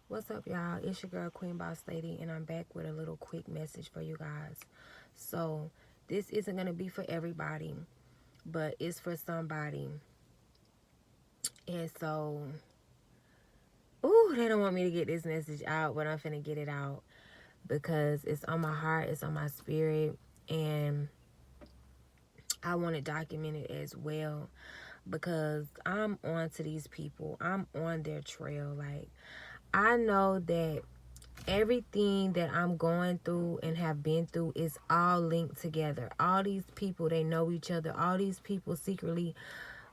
What's up, y'all? It's your girl, Queen Boss Lady, and I'm back with a little quick message for you guys. So, this isn't going to be for everybody, but it's for somebody. And so, they don't want me to get this message out, but I'm finna get it out because it's on my heart, it's on my spirit, and I want it documented as well because I'm on to these people. I'm on their trail. Like, I know that everything that I'm going through and have been through is all linked together. All these people, they know each other. All these people secretly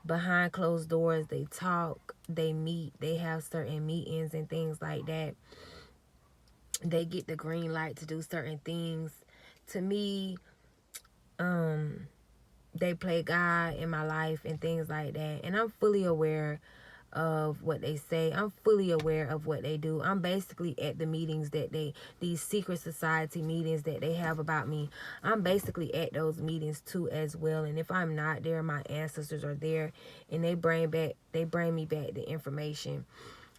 behind closed doors, they talk, they meet, they have certain meetings and things like that. They get the green light to do certain things. To me, they play God in my life and things like that. And I'm fully aware of what they say. I'm fully aware of what they do. I'm basically at the meetings that these secret society meetings that they have about me. I'm basically at those meetings too as well. And if I'm not there, my ancestors are there and they bring me back the information.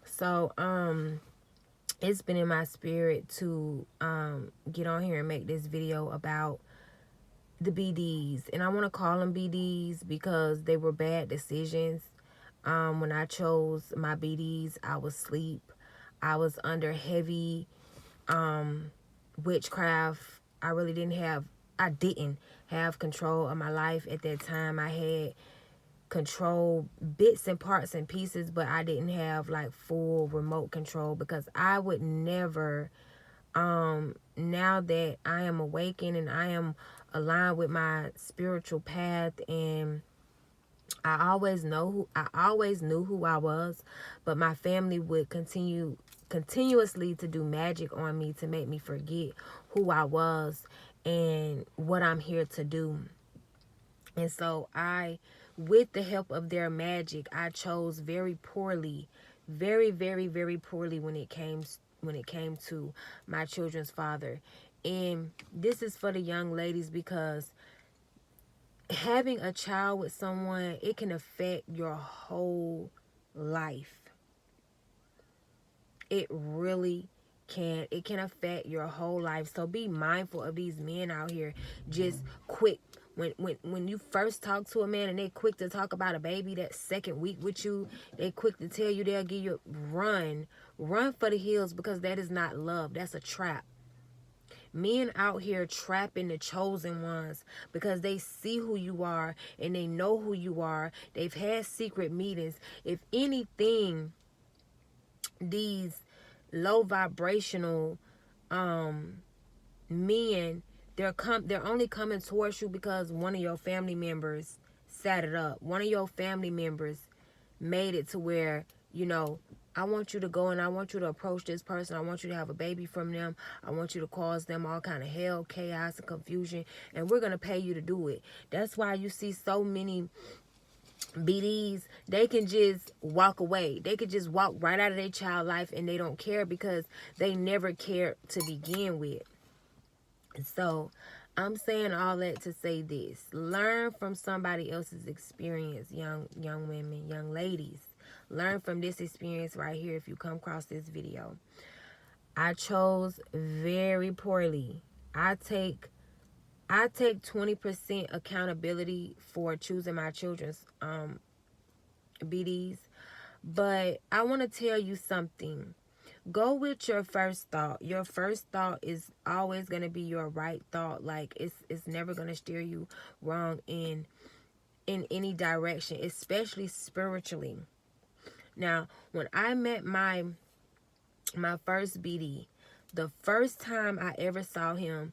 So, it's been in my spirit to get on here and make this video about the BDs. And I want to call them BDs because they were bad decisions. When I chose my BDs, I was asleep. I was under heavy witchcraft. I didn't have control of my life at that time. I had control bits and parts and pieces, but I didn't have like full remote control because I would never, now that I am awakened and I am aligned with my spiritual path, and I always knew who I was, but my family would continuously to do magic on me to make me forget who I was and what I'm here to do. And so with the help of their magic, I chose very poorly, very, very, very poorly when it came to my children's father. And this is for the young ladies because having a child with someone, it can affect your whole life. It really can. It can affect your whole life. So be mindful of these men out here just quick. When you first talk to a man and they quick to talk about a baby that second week with you, they quick to tell you they'll give you run for the hills, because that is not love. That's a trap. Men out here trapping the chosen ones because they see who you are and they know who you are. They've had secret meetings. If anything, these low vibrational men, they're only coming towards you because one of your family members set it up. One of your family members made it to where, I want you to go and I want you to approach this person. I want you to have a baby from them. I want you to cause them all kind of hell, chaos, and confusion. And we're going to pay you to do it. That's why you see so many BDs, they can just walk away. They could just walk right out of their child life and they don't care because they never cared to begin with. So I'm saying all that to say this: learn from somebody else's experience, young women, young ladies. Learn from this experience right here if you come across this video. I chose very poorly. I take 20% accountability for choosing my children's BDs. But I want to tell you something. Go with your first thought. Your first thought is always going to be your right thought. Like, it's never going to steer you wrong in any direction, especially spiritually. Now, when I met my first BD, the first time I ever saw him,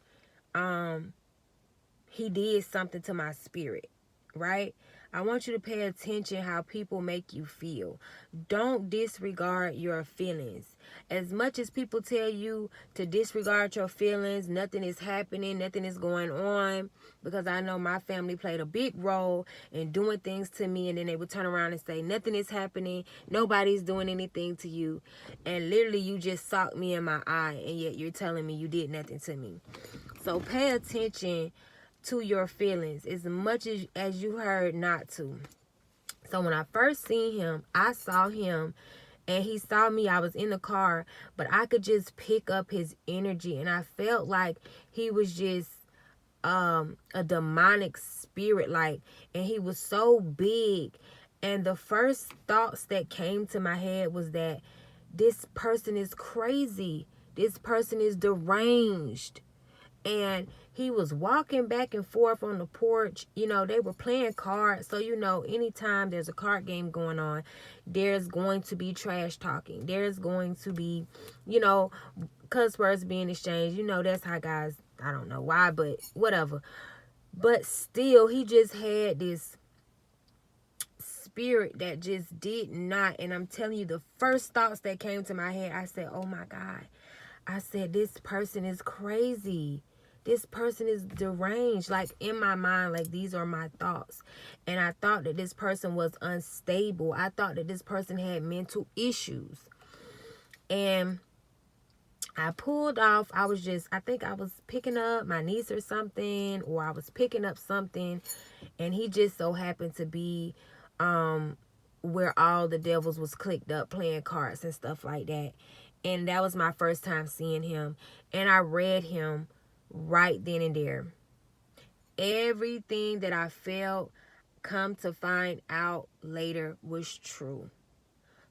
he did something to my spirit, right? I want you to pay attention how people make you feel. Don't disregard your feelings. As much as people tell you to disregard your feelings, nothing is happening, nothing is going on, because I know my family played a big role in doing things to me, and then they would turn around and say, nothing is happening, nobody's doing anything to you, and literally you just socked me in my eye, and yet you're telling me you did nothing to me. So pay attention to your feelings as much as you heard not to. So when I first seen him, I saw him and he saw me. I was in the car, but I could just pick up his energy, and I felt like he was just a demonic spirit, like, and he was so big. And the first thoughts that came to my head was that this person is crazy. This person is deranged. And he was walking back and forth on the porch. You know, they were playing cards. So, you know, anytime there's a card game going on, there's going to be trash talking. There's going to be, you know, cuss words being exchanged. You know, that's how guys, I don't know why, but whatever. But still, he just had this spirit that just did not. And I'm telling you, the first thoughts that came to my head, I said, oh my God. I said, this person is crazy. This person is deranged. Like, in my mind, like, these are my thoughts. And I thought that this person was unstable. I thought that this person had mental issues. And I pulled off. I think I was picking up my niece or something, or I was picking up something. And he just so happened to be where all the devils was clicked up playing cards and stuff like that. And that was my first time seeing him. And I read him right then and there. Everything that I felt, come to find out later, was true.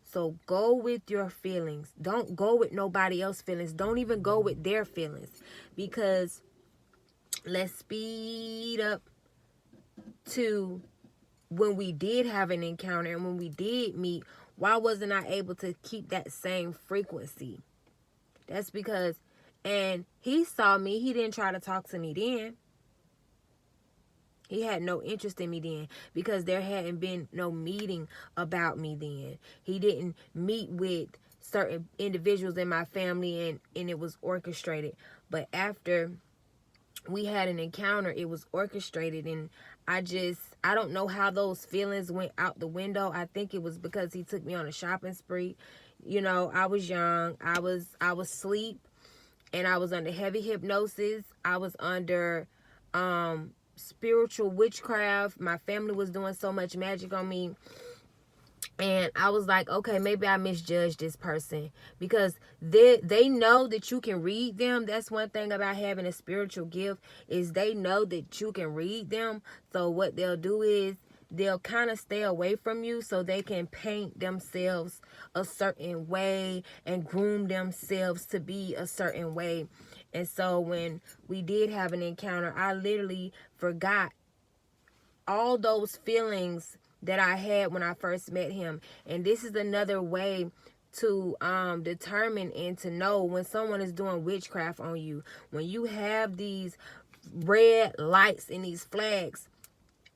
So go with your feelings. Don't go with nobody else's feelings. Don't even go with their feelings. Because let's speed up to when we did have an encounter and when we did meet. Why wasn't I able to keep that same frequency? That's because, and he saw me. He didn't try to talk to me then. He had no interest in me then because there hadn't been no meeting about me then. He didn't meet with certain individuals in my family and it was orchestrated. But after we had an encounter, it was orchestrated, and I don't know how those feelings went out the window. I think it was because he took me on a shopping spree. You know, I was young. I was asleep, and I was under heavy hypnosis. I was under spiritual witchcraft. My family was doing so much magic on me. And I was like, okay, maybe I misjudged this person, because they know that you can read them. That's one thing about having a spiritual gift, is they know that you can read them. So what they'll do is they'll kind of stay away from you so they can paint themselves a certain way and groom themselves to be a certain way. And so when we did have an encounter, I literally forgot all those feelings that I had when I first met him. And this is another way to determine and to know when someone is doing witchcraft on you. When you have these red lights and these flags,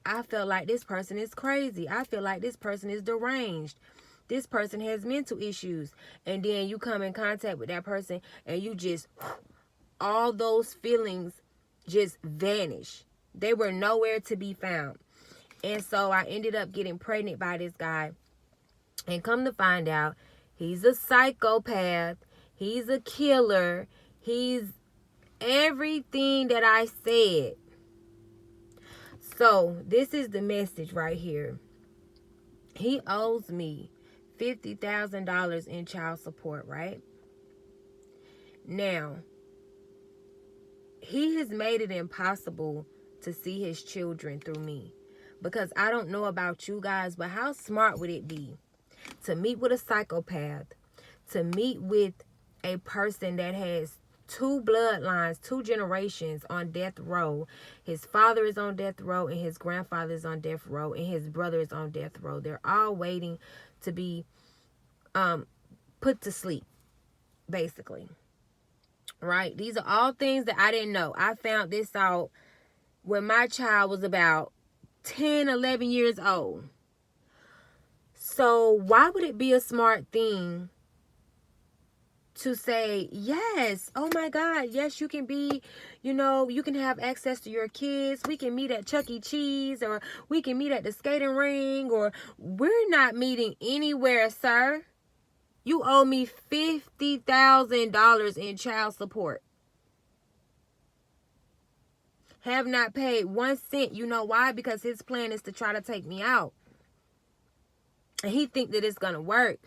I feel like this person is crazy. I feel like this person is deranged. This person has mental issues. And then you come in contact with that person and you just, all those feelings just vanish. They were nowhere to be found. And so I ended up getting pregnant by this guy. And come to find out, he's a psychopath. He's a killer. He's everything that I said. So this is the message right here. He owes me $50,000 in child support, right? Now, he has made it impossible to see his children through me. Because I don't know about you guys, but how smart would it be to meet with a psychopath, to meet with a person that has 2 bloodlines, 2 generations on death row. His father is on death row, and his grandfather is on death row, and his brother is on death row. They're all waiting to be put to sleep, basically. Right? These are all things that I didn't know. I found this out when my child was about 10, 11 years old. So why would it be a smart thing to say, yes, oh my God, yes, you can be, you can have access to your kids. We can meet at Chuck E. Cheese, or we can meet at the skating ring, or we're not meeting anywhere, sir. You owe me $50,000 in child support. Have not paid 1 cent. You know why? Because his plan is to try to take me out. And he think that it's going to work.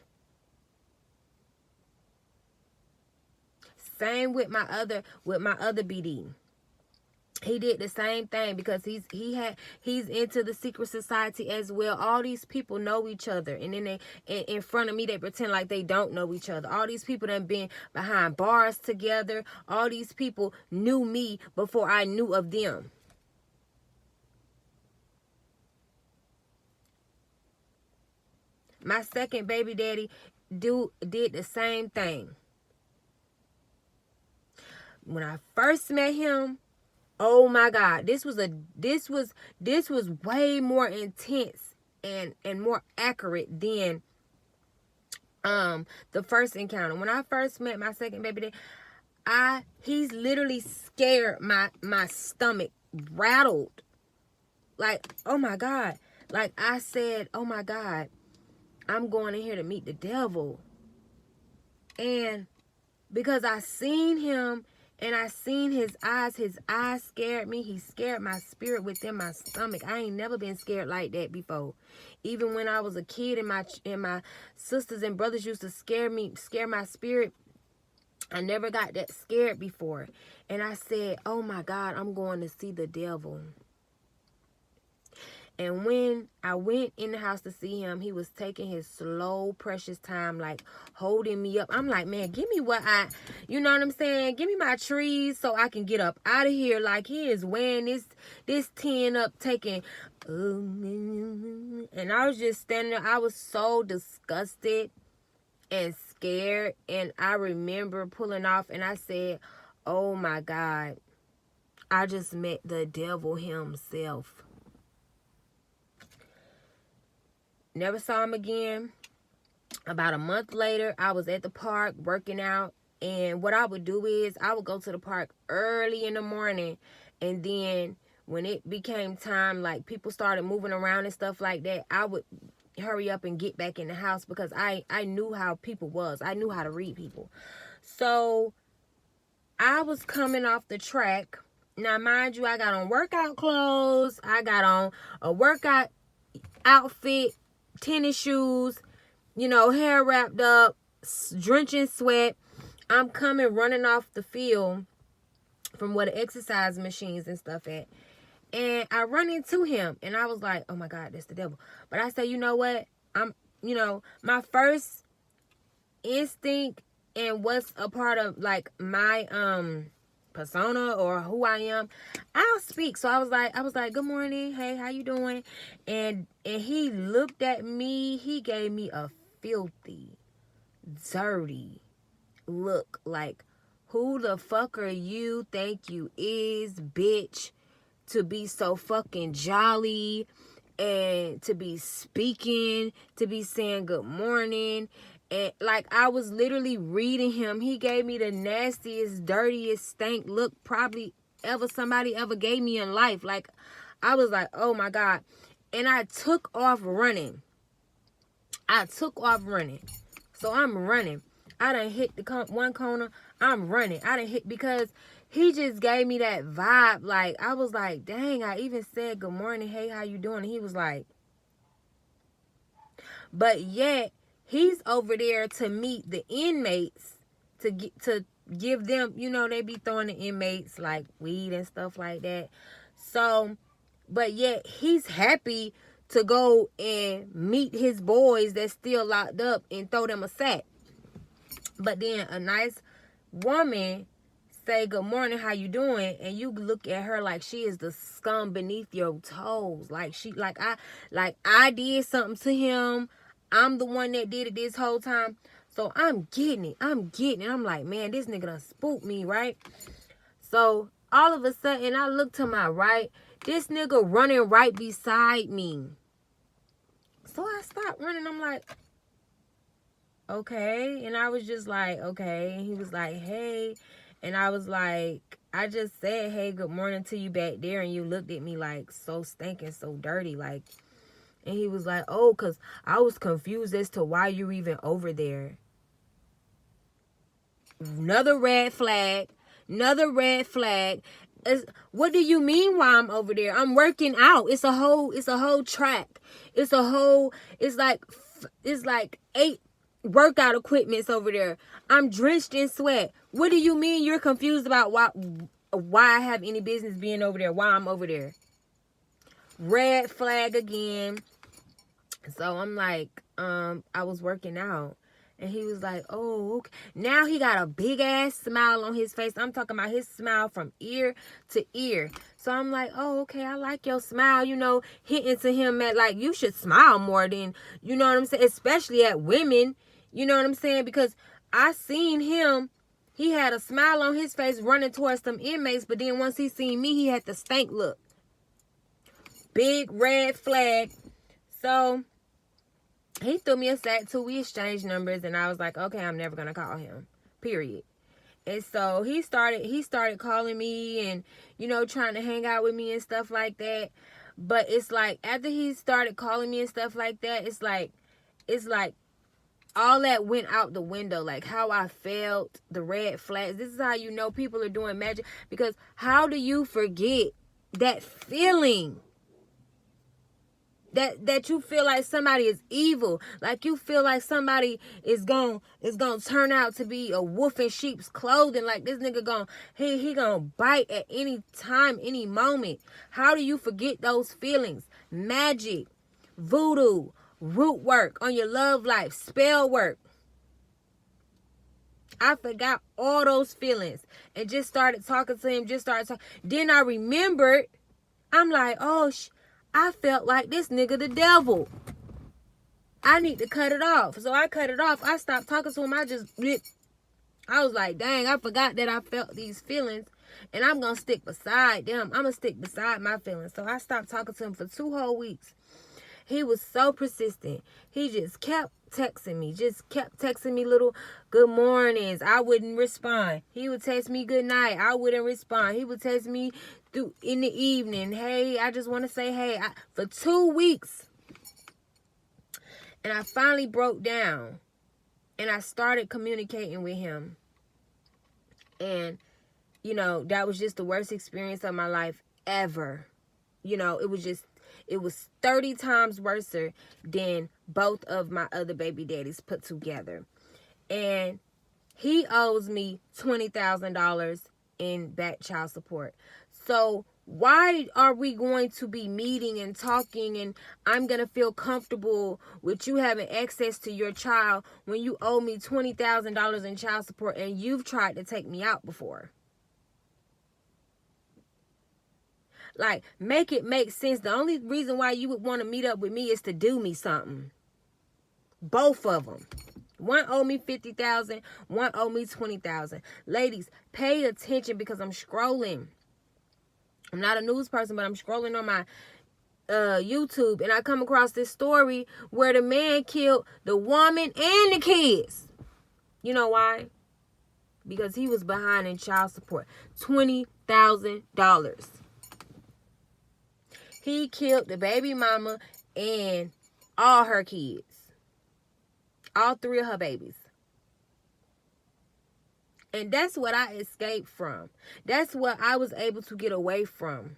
Same with my other BD. He did the same thing because he's into the secret society as well. All these people know each other, and then they in front of me they pretend like they don't know each other. All these people done been behind bars together. All these people knew me before I knew of them. My second baby daddy did the same thing. When I first met him, oh my God, this was way more intense and more accurate than the first encounter. When I first met my second baby daddy, he's literally scared. My stomach rattled. Like, oh my God. Like I said, oh my God, I'm going in here to meet the devil. And because I seen him and I seen his eyes scared me. He scared my spirit within my stomach. I ain't never been scared like that before. Even when I was a kid and my sisters and brothers used to scare my spirit, I never got that scared before. And I said, oh my God, I'm going to see the devil. And when I went in the house to see him, he was taking his slow, precious time, like holding me up. I'm like, man, give me you know what I'm saying? Give me my trees so I can get up out of here. Like he is weighing this tin up, taking, and I was just standing there. I was so disgusted and scared. And I remember pulling off and I said, oh my God, I just met the devil himself. Never saw him again. About a month later, I was at the park working out. And what I would do is I would go to the park early in the morning. And then when it became time, like people started moving around and stuff like that, I would hurry up and get back in the house because I knew how people was. I knew how to read people. So I was coming off the track. Now, mind you, I got on workout clothes. I got on a workout outfit, tennis shoes, hair wrapped up, drenching sweat. I'm coming running off the field from where the exercise machines and stuff at. And I run into him and I was like, oh my God, that's the devil. But I said, you know what? My first instinct and what's a part of like my persona or who I am, I'll speak. So I was like, good morning, hey, how you doing? And he looked at me. He gave me a filthy, dirty look, like, who the fuck are you think you is, bitch, to be so fucking jolly and to be speaking, to be saying good morning. And like I was literally reading him. He gave me the nastiest, dirtiest, stank look probably somebody ever gave me in life. Like I was like, oh my God. And I took off running. So I'm running. I done hit the one corner. I'm running. I done hit because he just gave me that vibe. Like I was like, dang, I even said good morning. Hey, how you doing? And he was like, but yet he's over there to meet the inmates to give them, they be throwing the inmates like weed and stuff like that. So, but yet he's happy to go and meet his boys that's still locked up and throw them a sack. But then a nice woman say good morning, how you doing? And you look at her like she is the scum beneath your toes. Like I did something to him. I'm the one that did it this whole time. So I'm getting it. I'm like, man, this nigga done spooked me, right? So all of a sudden, I look to my right. This nigga running right beside me. So I stopped running. I'm like, okay. And I was just like, okay. And he was like, hey. And I was like, I just said, hey, good morning to you back there. And you looked at me like so stinking, so dirty. Like, and he was like, oh, because I was confused as to why you're even over there. Another red flag. What do you mean why I'm over there? I'm working out. It's a whole track. It's like 8 workout equipment's over there. I'm drenched in sweat. What do you mean you're confused about why I have any business being over there? Why I'm over there? Red flag again. So I'm like, I was working out. And he was like, oh, okay. Now he got a big ass smile on his face. I'm talking about his smile from ear to ear. So I'm like, oh, okay, I like your smile. You know, hitting to him at like, you should smile more than, you know what I'm saying? Especially at women. You know what I'm saying? Because I seen him. He had a smile on his face running towards some inmates. But then once he seen me, he had the stank look. Big red flag. So he threw me a sack too. We exchanged numbers, and I was like, okay, I'm never gonna call him. Period. And so he started calling me and, you know, trying to hang out with me and stuff like that. But it's like after he started calling me and stuff like that, it's like all that went out the window. Like how I felt, the red flags. This is how you know people are doing magic. Because how do you forget that feeling? That you feel like somebody is evil, like you feel like somebody is gonna turn out to be a wolf in sheep's clothing, like this nigga he gonna bite at any time, any moment. How do you forget those feelings? Magic, voodoo, root work on your love life, spell work. I forgot all those feelings and just started talking to him. Then I remembered. I'm like, oh I felt like this nigga the devil. I need to cut it off. So I cut it off. I stopped talking to him. I was like, dang, I forgot that I felt these feelings. And I'm going to stick beside them. I'm going to stick beside my feelings. So I stopped talking to him for 2 whole weeks. He was so persistent. He just kept texting me little good mornings. I wouldn't respond. He would text me good night. I wouldn't respond. He would text me in the evening. Hey, I just want to say hey. For 2 weeks. And I finally broke down. And I started communicating with him. And, you know, that was just the worst experience of my life ever. You know, it was 30 times worse than both of my other baby daddies put together. And he owes me $20,000 in back child support. So why are we going to be meeting and talking and I'm going to feel comfortable with you having access to your child when you owe me $20,000 in child support and you've tried to take me out before? Like, make it make sense. The only reason why you would want to meet up with me is to do me something. Both of them. One owe me $50,000. One owe me $20,000. Ladies, pay attention because I'm scrolling. I'm not a news person, but I'm scrolling on my YouTube. And I come across this story where the man killed the woman and the kids. You know why? Because he was behind in child support. $20,000. He killed the baby mama and all her kids. All 3 of her babies. And that's what I escaped from. That's what I was able to get away from.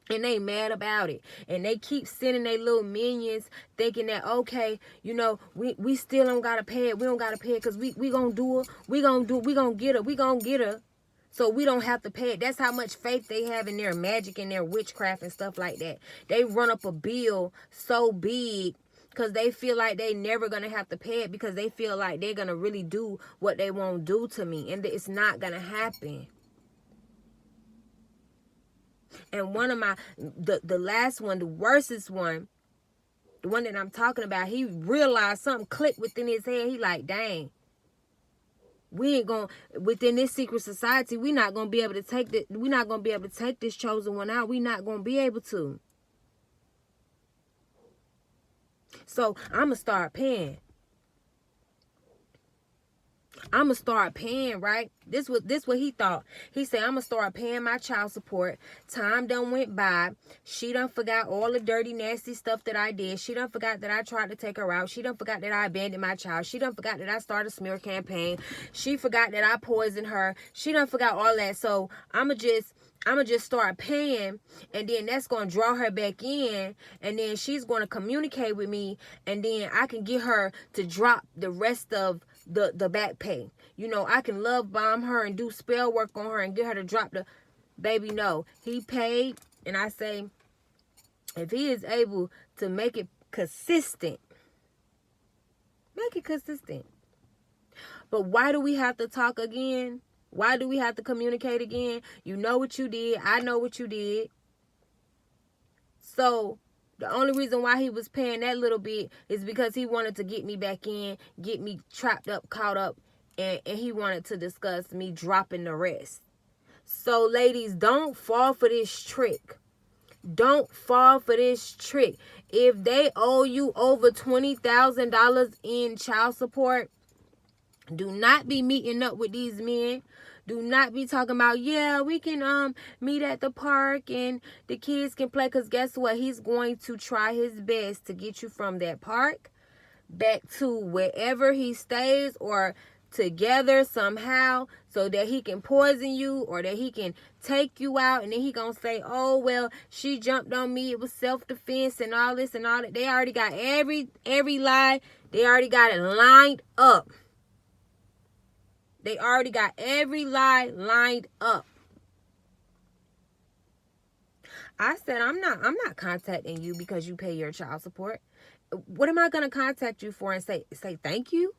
And they mad about it. And they keep sending their little minions thinking that, okay, you know, we still don't got to pay it. We don't got to pay it because we going to do it. We going to get her. We going to get her. So we don't have to pay it. That's how much faith they have in their magic and their witchcraft and stuff like that. They run up a bill so big because they feel like they never going to have to pay it because they feel like they're going to really do what they won't do to me. And it's not going to happen. And one of the last one, the worstest one, the one that I'm talking about, he realized something clicked within his head. He like, dang. We ain't going within this secret society. We're not gonna be able to take this chosen one out. We're not gonna be able to. So I'ma start paying. I'ma start paying, right? This what he thought. He said, I'ma start paying my child support. Time done went by. She done forgot all the dirty, nasty stuff that I did. She done forgot that I tried to take her out. She done forgot that I abandoned my child. She done forgot that I started a smear campaign. She forgot that I poisoned her. She done forgot all that. So I'ma just I'm going to just start paying, and then that's going to draw her back in, and then she's going to communicate with me, and then I can get her to drop the rest of the back pay. You know, I can love bomb her and do spell work on her and get her to drop the... Baby, no. He paid, and I say, if he is able to make it consistent, make it consistent. But why do we have to talk again? Why do we have to communicate again? You know what you did. I know what you did. So the only reason why he was paying that little bit is because he wanted to get me back in, get me trapped up, caught up, and he wanted to discuss me dropping the rest. So ladies, don't fall for this trick. Don't fall for this trick. If they owe you over $20,000 in child support, do not be meeting up with these men. Do not be talking about, yeah, we can meet at the park and the kids can play. Because guess what? He's going to try his best to get you from that park back to wherever he stays, or together somehow, so that he can poison you or that he can take you out. And then he gonna say, oh, well, she jumped on me. It was self-defense and all this and all that. They already got every lie. They already got it lined up. They already got every lie lined up. I said, I'm not contacting you because you pay your child support. What am I going to contact you for and say thank you?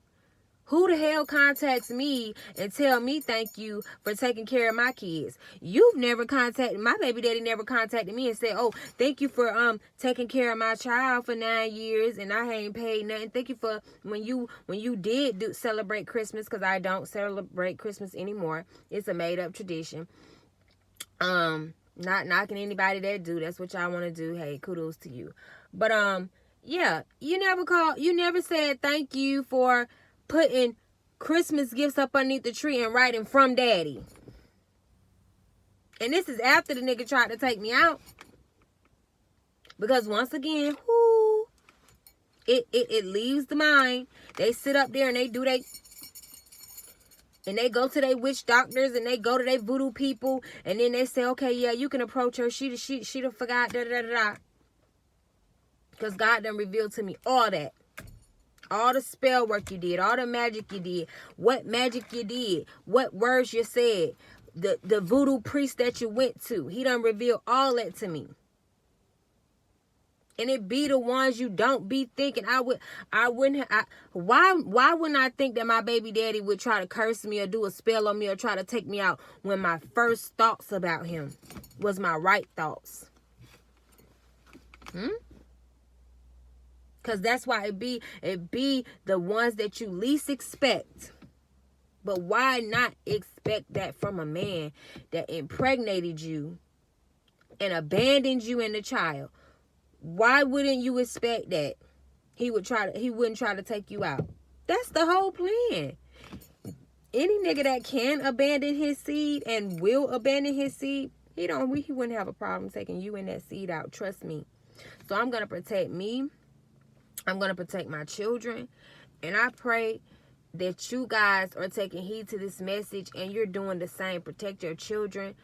Who the hell contacts me and tell me thank you for taking care of my kids? You've never contacted, my baby daddy never contacted me and said, oh, thank you for taking care of my child for 9 years and I ain't paid nothing. Thank you for when you did celebrate Christmas, because I don't celebrate Christmas anymore. It's a made up tradition. Not knocking anybody that do. That's what y'all want to do. Hey, kudos to you. But yeah, you never said thank you for putting Christmas gifts up underneath the tree and writing from daddy. And this is after the nigga tried to take me out. Because once again, it leaves the mind. They sit up there and they do and they go to their witch doctors and they go to their voodoo people, and then they say, okay, yeah, you can approach her. She done forgot, da-da-da-da-da. Because God done revealed to me all that. All the spell work you did, all the magic you did, what magic you did, what words you said, the voodoo priest that you went to. He done revealed all that to me. And it be the ones you don't be thinking. Why wouldn't I think that my baby daddy would try to curse me or do a spell on me or try to take me out when my first thoughts about him was my right thoughts? Because that's why it be the ones that you least expect. But why not expect that from a man that impregnated you and abandoned you and the child? Why wouldn't you expect that he wouldn't try to take you out? That's the whole plan. Any nigga that can abandon his seed and will abandon his seed, he wouldn't have a problem taking you and that seed out. Trust me. So I'm gonna protect me. I'm going to protect my children. And I pray that you guys are taking heed to this message and you're doing the same. Protect your children.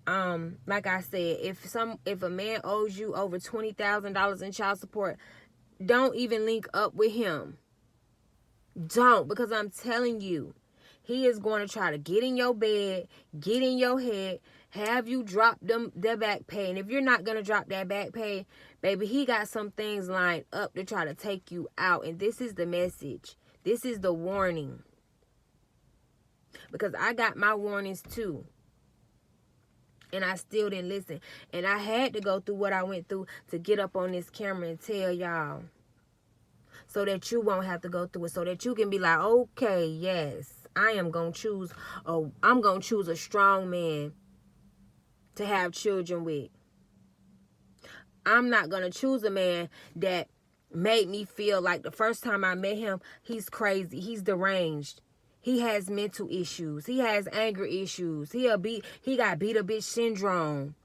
Like I said, if a man owes you over $20,000 in child support, don't even link up with him. Don't, because I'm telling you, he is going to try to get in your bed, get in your head, have you drop their back pay. And if you're not going to drop that back pay, baby, he got some things lined up to try to take you out. And this is the message. This is the warning. Because I got my warnings too. And I still didn't listen. And I had to go through what I went through to get up on this camera and tell y'all. So that you won't have to go through it. So that you can be like, okay, yes, I'm going to choose a strong man to have children with. I'm not going to choose a man that made me feel like the first time I met him, he's crazy. He's deranged. He has mental issues. He has anger issues. He got beat a bitch syndrome.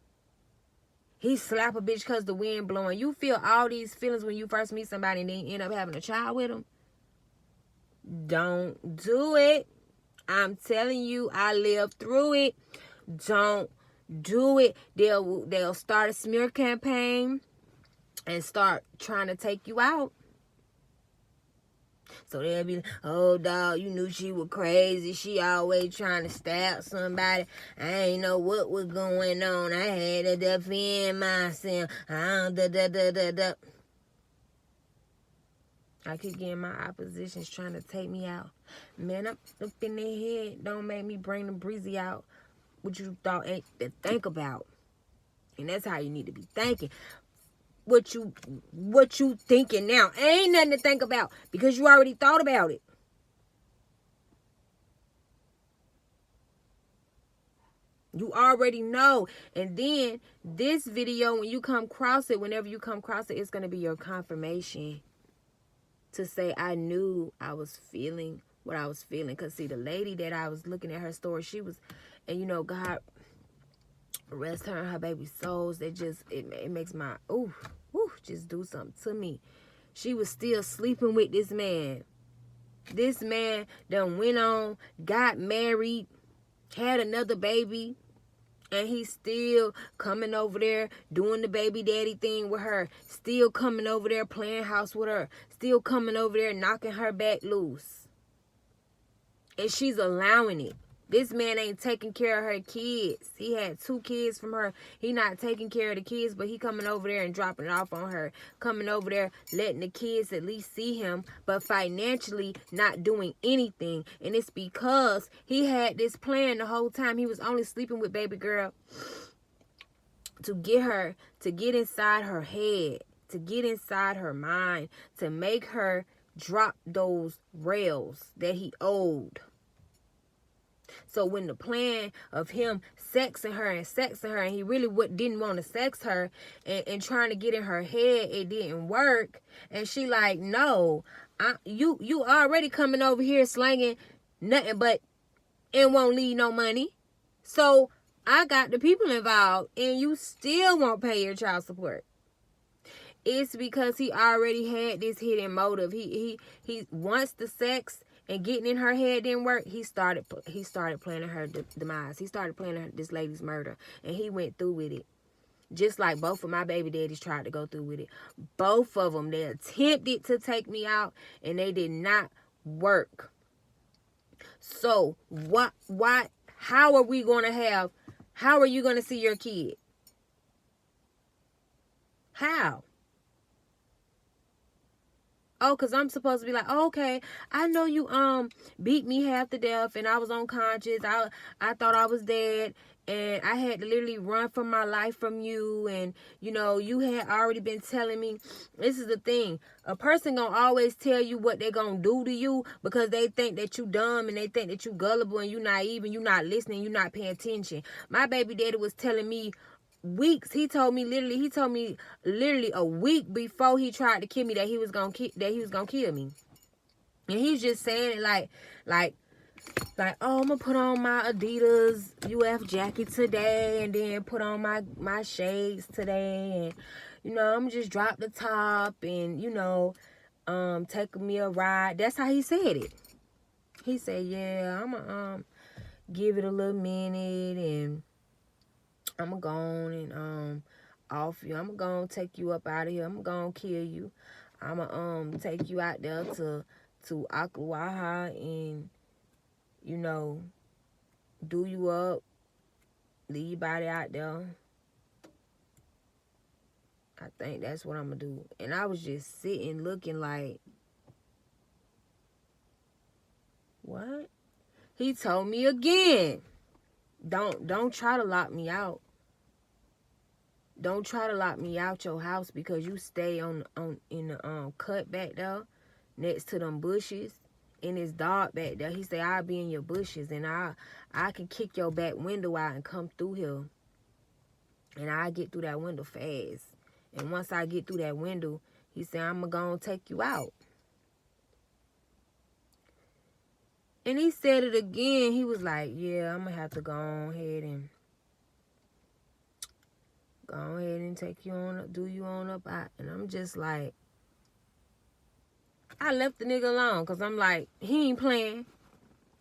He slap a bitch because the wind blowing. You feel all these feelings when you first meet somebody and then you end up having a child with them. Don't do it. I'm telling you, I lived through it. Don't do it, they'll start a smear campaign and start trying to take you out. So they'll be like, oh, dog, you knew she was crazy. She always trying to stab somebody. I ain't know what was going on. I had to defend myself. I keep getting my oppositions trying to take me out. Man, I'm up in their head. Don't make me bring the breezy out. What you thought ain't to think about. And that's how you need to be thinking. What you thinking now ain't nothing to think about because you already thought about it. You already know. And then this video, when you come across it, whenever you come across it, it's going to be your confirmation to say, I knew I was feeling what I was feeling. Because see, the lady that I was looking at her story, she was, and you know, God rest her and her baby souls. That just, it makes my, just do something to me. She was still sleeping with this man. This man done went on, got married, had another baby, and he's still coming over there doing the baby daddy thing with her. Still coming over there playing house with her. Still coming over there knocking her back loose. And she's allowing it. This man ain't taking care of her kids. He had 2 kids from her. He not taking care of the kids, but he coming over there and dropping it off on her. Coming over there, letting the kids at least see him, but financially not doing anything. And it's because he had this plan the whole time. He was only sleeping with baby girl to get her, to get inside her head, to get inside her mind, to make her drop those rails that he owed. So when the plan of him sexing her, and he really didn't want to sex her, and trying to get in her head, it didn't work. And she like, no, you already coming over here slanging nothing but and won't leave no money. So I got the people involved, and you still won't pay your child support. It's because he already had this hidden motive. He wants the sex. And getting in her head didn't work. He started planning her demise. He started planning this lady's murder. And he went through with it. Just like both of my baby daddies tried to go through with it. Both of them, they attempted to take me out. And they did not work. So, how are you going to see your kid? How? Oh, because I'm supposed to be like, oh, okay, I know you beat me half to death and I was unconscious. I thought I was dead and I had to literally run for my life from you. And, you know, you had already been telling me. This is the thing. A person gonna always tell you what they're gonna do to you because they think that you dumb and they think that you gullible and you naive and you not listening, you not paying attention. My baby daddy was telling me weeks. He told me literally a week before he tried to kill me that he was gonna kill me. And he's just saying it like, oh, I'm gonna put on my Adidas UF jacket today and then put on my shades today, and you know, I'm just drop the top and, you know, take me a ride. That's how he said it. He said, yeah, I'm gonna give it a little minute and I'm gonna go on and off you. I'm gonna go and take you up out of here. I'm gonna kill you. I'm gonna take you out there to Ocklawaha and, you know, do you up, leave your body out there. I think that's what I'm gonna do. And I was just sitting looking like, what? He told me again, don't try to lock me out. Don't try to lock me out your house because you stay in the cut back there next to them bushes and it's dark back there. He said, I'll be in your bushes and I can kick your back window out and come through here. And I get through that window fast. And once I get through that window, he said, I'm going to take you out. And he said it again. He was like, yeah, I'm going to have to go ahead and take you on up, do you on up out. And I'm just like, I left the nigga alone because I'm like, he ain't playing.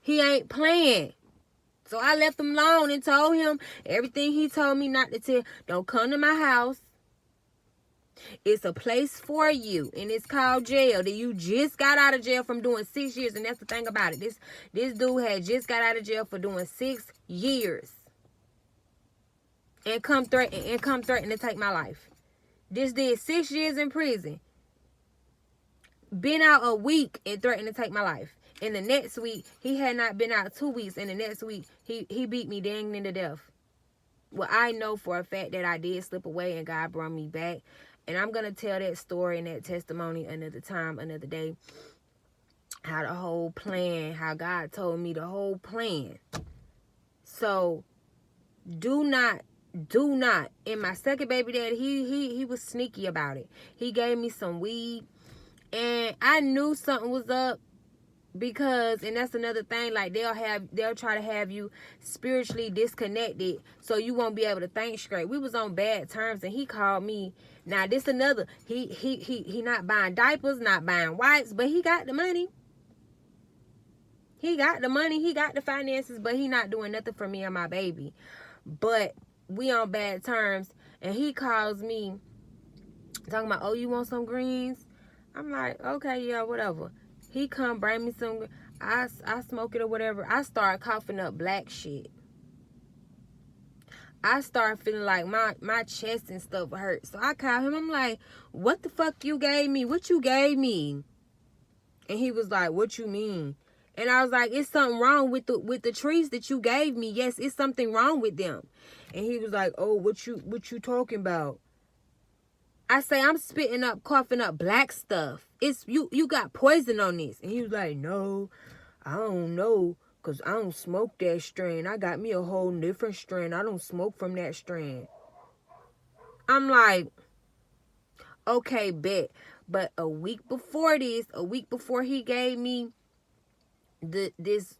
He ain't playing. So I left him alone and told him everything he told me not to tell. Don't come to my house. It's a place for you, and it's called jail. That you just got out of jail from doing 6 years, and that's the thing about it. This dude had just got out of jail for doing 6 years, and come threaten to take my life. This did 6 years in prison. Been out a week and threatened to take my life. In the next week, he had not been out 2 weeks. And the next week, he beat me dang near to death. Well, I know for a fact that I did slip away and God brought me back. And I'm going to tell that story and that testimony another time, another day. How the whole plan, how God told me the whole plan. So, do not. And my second baby daddy, he was sneaky about it. He gave me some weed. And I knew something was up. Because, and that's another thing, like they'll try to have you spiritually disconnected so you won't be able to think straight. We was on bad terms and he called me. Now this another, he not buying diapers, not buying wipes, but he got the money. He got the money, he got the finances, but he not doing nothing for me or my baby. But we on bad terms and he calls me talking about, oh, you want some greens? I'm like, okay, yeah, whatever. He come bring me some, I smoke it or whatever. I start coughing up black shit. I start feeling like my chest and stuff hurt. So I call him. I'm like, what the fuck you gave me? What you gave me? And he was like, what you mean? And I was like, it's something wrong with the trees that you gave me. Yes, it's something wrong with them. And he was like, oh, what you talking about? I say, I'm spitting up, coughing up black stuff. It's you got poison on this. And he was like, no, I don't know, because I don't smoke that strain. I got me a whole different strain. I don't smoke from that strain. I'm like, okay, bet. But a week before he gave me this,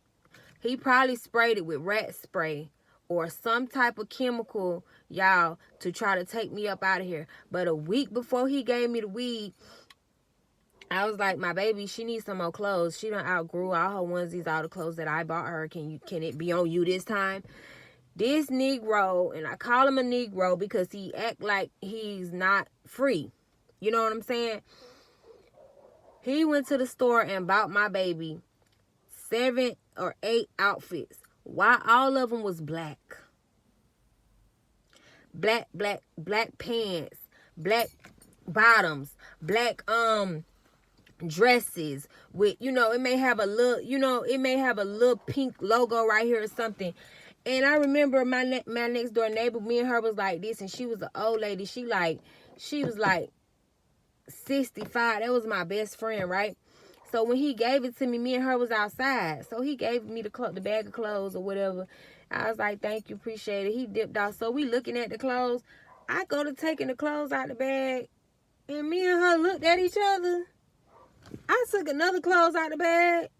he probably sprayed it with rat spray or some type of chemical, y'all, to try to take me up out of here. But a week before he gave me the weed, I was like, my baby, she needs some more clothes. She done outgrew all her onesies, all the clothes that I bought her. Can it be on you this time? This Negro, and I call him a Negro because he act like he's not free. You know what I'm saying? He went to the store and bought my baby 7 or 8 outfits. Why all of them was black. Black pants, black bottoms, black dresses with, it may have a little pink logo right here or something. And I remember my next door neighbor, me and her was like this, and she was an old lady. She was like 65. That was my best friend, right? So when he gave it to me, me and her was outside. So he gave me the bag of clothes or whatever. I was like, thank you, appreciate it. He dipped off. So we looking at the clothes. I go to taking the clothes out the bag. And me and her looked at each other. I took another clothes out the bag.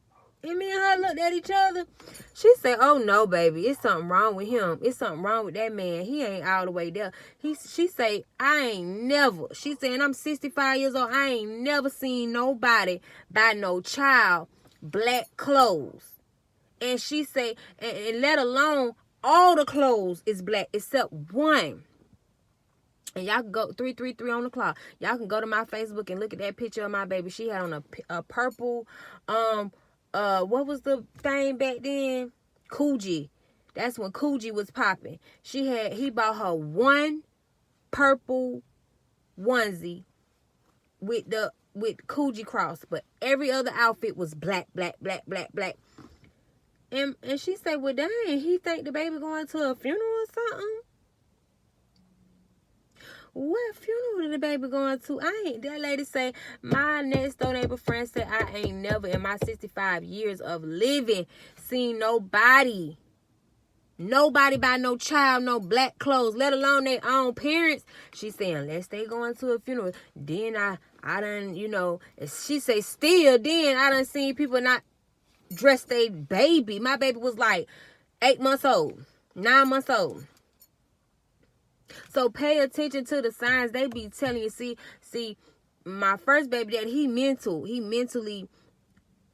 And me and her looked at each other. She said, oh, no, baby. It's something wrong with him. It's something wrong with that man. He ain't all the way there. She say, I ain't never. She saying, I'm 65 years old. I ain't never seen nobody buy no child black clothes. And she say, and let alone all the clothes is black except one. And y'all can go 333 on the clock. Y'all can go to my Facebook and look at that picture of my baby. She had on a purple, what was the thing back then? Coogee. That's when Coogee was popping. He bought her one purple onesie with Coogee cross, but every other outfit was black. And she said, well, dang, he think the baby going to a funeral or something? What funeral did the baby going to? That lady say, my next door neighbor friend said, I ain't never in my 65 years of living seen nobody buy no child no black clothes, let alone their own parents. She said, unless they going to a funeral, then I done, she say still then I done seen people not dress their baby. My baby was like 8 months old, 9 months old. So pay attention to the signs they be telling you. See, my first baby daddy,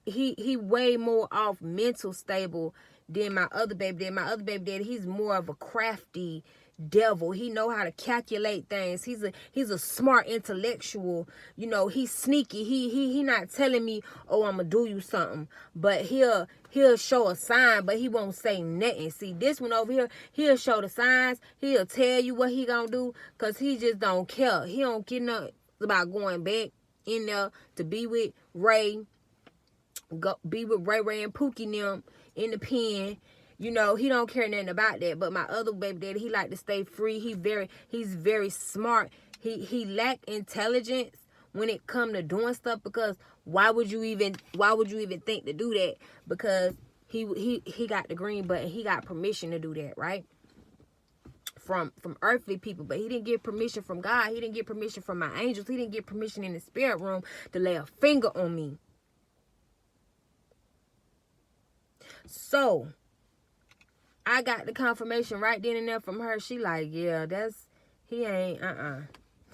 he way more off mental stable than my other baby daddy. My other baby daddy, he's more of a crafty devil. He know how to calculate things. He's a smart intellectual. You know, he's sneaky. He not telling me, oh, I'm gonna do you something, but he'll show a sign, but he won't say nothing. See, this one over here, he'll show the signs. He'll tell you what he gonna do, cause he just don't care. He don't care nothing about going back in there to be with Ray. Be with Ray and Pookie them in the pen. You know, he don't care nothing about that. But my other baby daddy, he like to stay free. He's very smart. He lack intelligence when it come to doing stuff, because why would you even think to do that? Because he got the green button. He got permission to do that, right? From earthly people, but he didn't get permission from God. He didn't get permission from my angels. He didn't get permission in the spirit room to lay a finger on me. So I got the confirmation right then and there from her. She like, yeah, he ain't,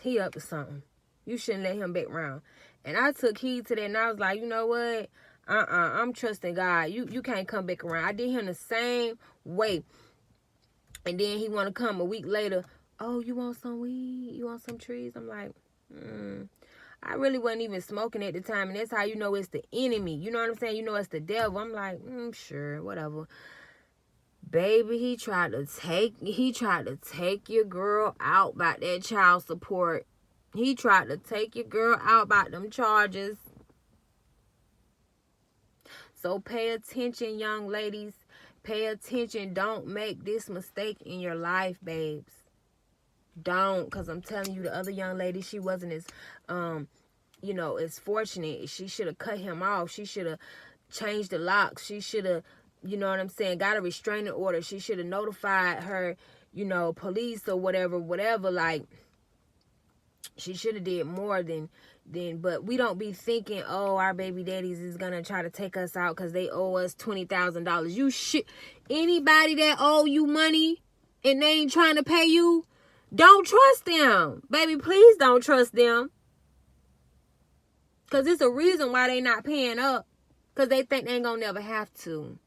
he up to something. You shouldn't let him back around. And I took heed to that, and I was like, you know what? I'm trusting God. You can't come back around. I did him the same way. And then he want to come a week later. Oh, you want some weed? You want some trees? I'm like, I really wasn't even smoking at the time. And that's how you know it's the enemy. You know what I'm saying? You know it's the devil. I'm like, sure, whatever. Baby, he tried to take your girl out by that child support. He tried to take your girl out by them charges. So pay attention, young ladies. Pay attention. Don't make this mistake in your life, babes. Don't, because I'm telling you, the other young lady, she wasn't as, as fortunate. She should have cut him off. She should have changed the locks. She should have, you know what I'm saying, got a restraining order. She should have notified her, police or whatever, like, she should have did more than, but we don't be thinking, oh, our baby daddies is going to try to take us out because they owe us $20,000. You shit. Anybody that owe you money and they ain't trying to pay you, don't trust them. Baby, please don't trust them. Because it's a reason why they not paying up. Because they think they ain't going to never have to.